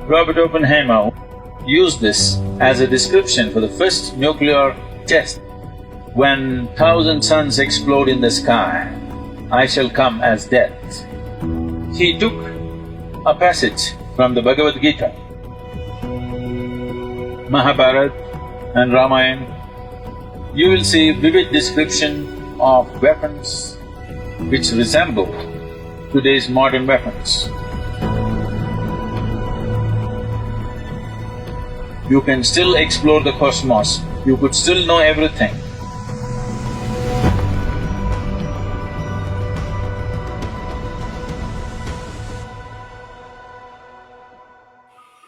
Robert Oppenheimer used this as a description for the first nuclear test. When 1,000 suns explode in the sky, I shall come as death. He took a passage from the Bhagavad Gita, Mahabharata and Ramayana. You will see vivid description of weapons which resemble today's modern weapons. You can still explore the cosmos, you could still know everything.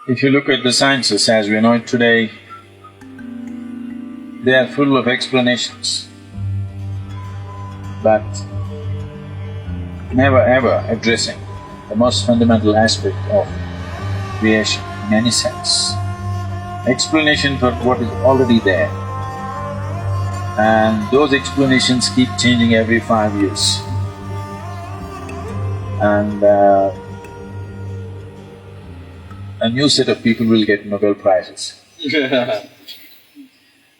If you look at the sciences as we know it today, they are full of explanations, but never ever addressing the most fundamental aspect of creation in any sense. Explanation for what is already there, and those explanations keep changing every 5 years. And a new set of people will get Nobel Prizes.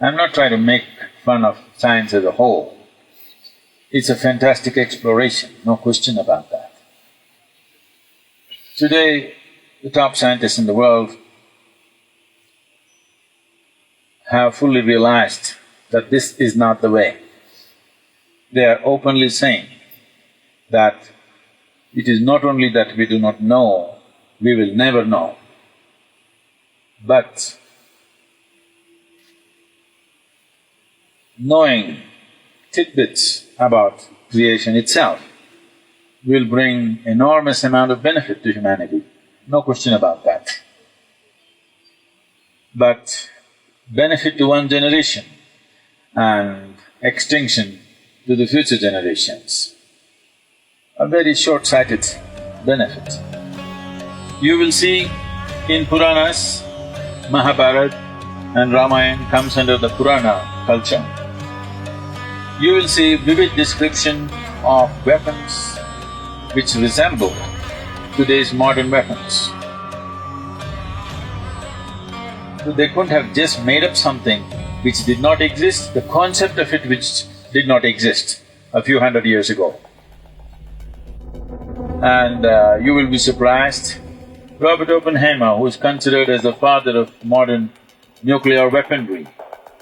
I'm not trying to make fun of science as a whole. It's a fantastic exploration, no question about that. Today, the top scientists in the world have fully realized that this is not the way. They are openly saying that it is not only that we do not know, we will never know, but knowing tidbits about creation itself will bring enormous amount of benefit to humanity, no question about that. But benefit to one generation and extinction to the future generations, a very short-sighted benefit. You will see in Puranas, Mahabharata and Ramayana comes under the Purana culture. You will see vivid description of weapons which resemble today's modern weapons. So they couldn't have just made up something which did not exist, the concept of it which did not exist a few hundred years ago. And you will be surprised, Robert Oppenheimer, who is considered as the father of modern nuclear weaponry,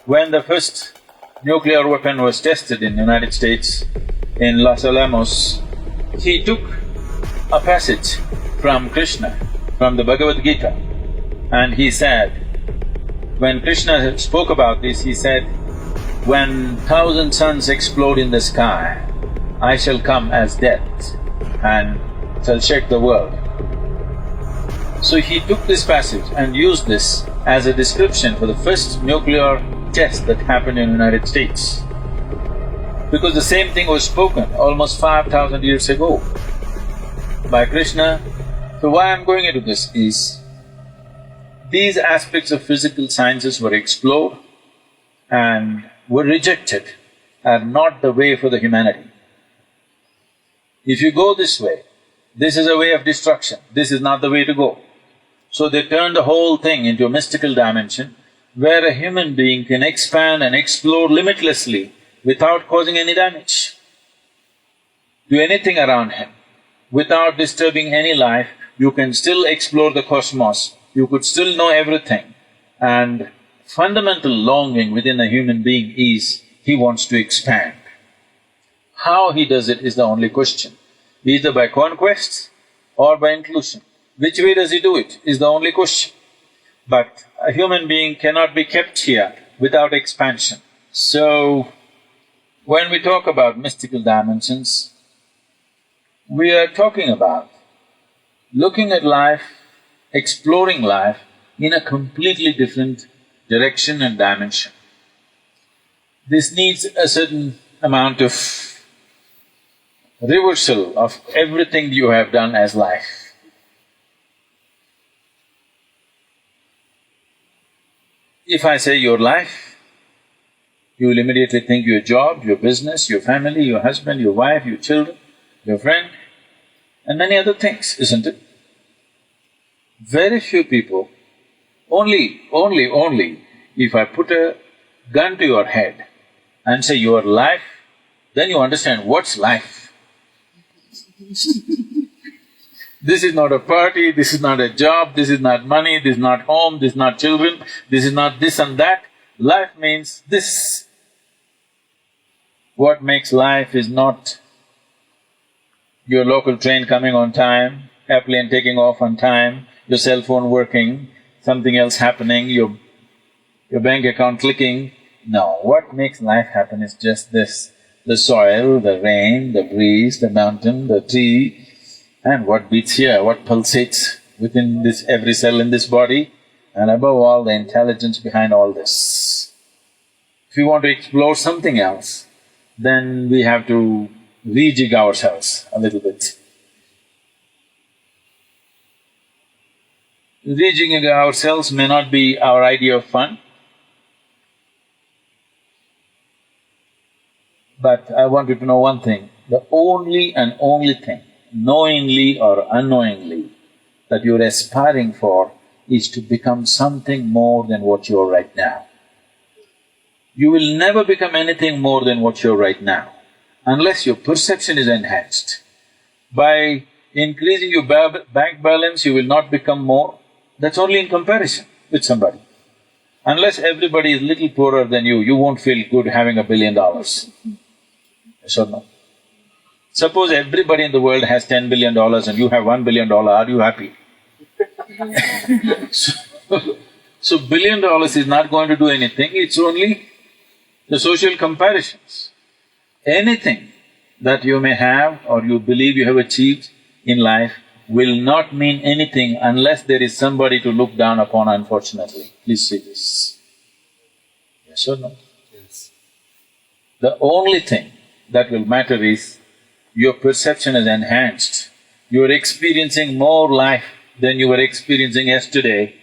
when the first nuclear weapon was tested in the United States, in Los Alamos, he took a passage from Krishna, from the Bhagavad Gita, and he said, when Krishna spoke about this, he said, when 1,000 suns explode in the sky, I shall come as death and shall shake the world. So he took this passage and used this as a description for the first nuclear test that happened in the United States. Because the same thing was spoken almost 5,000 years ago by Krishna. So why I'm going into this is, these aspects of physical sciences were explored and were rejected, are not the way for the humanity. If you go this way, this is a way of destruction, this is not the way to go. So they turned the whole thing into a mystical dimension where a human being can expand and explore limitlessly without causing any damage to anything around him. Without disturbing any life, you can still explore the cosmos, you could still know everything. And fundamental longing within a human being is, he wants to expand. How he does it is the only question, either by conquest or by inclusion. Which way does he do it is the only question. But a human being cannot be kept here without expansion. So, when we talk about mystical dimensions, we are talking about looking at life, exploring life in a completely different direction and dimension. This needs a certain amount of reversal of everything you have done as life. If I say your life, you will immediately think your job, your business, your family, your husband, your wife, your children, your friend. and many other things, isn't it? Very few people, only if I put a gun to your head and say your life, then you understand what's life. This is not a party, this is not a job, this is not money, this is not home, this is not children, this is not this and that. Life means this. What makes life is not your local train coming on time, airplane taking off on time, your cell phone working, something else happening, your bank account clicking. No, what makes life happen is just this: the soil, the rain, the breeze, the mountain, the tree, and what beats here, what pulsates within this every cell in this body, and above all, the intelligence behind all this. If we want to explore something else, then we have to rejig ourselves a little bit. Rejigging ourselves may not be our idea of fun, but I want you to know one thing: the only and only thing, knowingly or unknowingly, that you're aspiring for is to become something more than what you are right now. You will never become anything more than what you're right now, unless your perception is enhanced. By increasing your bank balance, you will not become more. That's only in comparison with somebody. Unless everybody is little poorer than you won't feel good having $1 billion. Yes or no? Suppose everybody in the world has $10 billion and you have $1 billion, are you happy? So $1 billion is not going to do anything, it's only the social comparisons. Anything that you may have or you believe you have achieved in life will not mean anything unless there is somebody to look down upon, unfortunately. Please see this. Yes or no? Yes. The only thing that will matter is your perception is enhanced. You are experiencing more life than you were experiencing yesterday.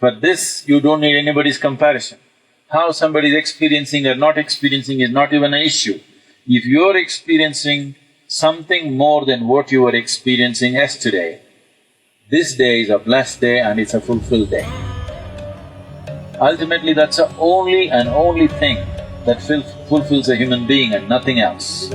For this, you don't need anybody's comparison. How somebody is experiencing or not experiencing is not even an issue. If you're experiencing something more than what you were experiencing yesterday, this day is a blessed day and it's a fulfilled day. Ultimately, that's the only and only thing that fulfills a human being and nothing else.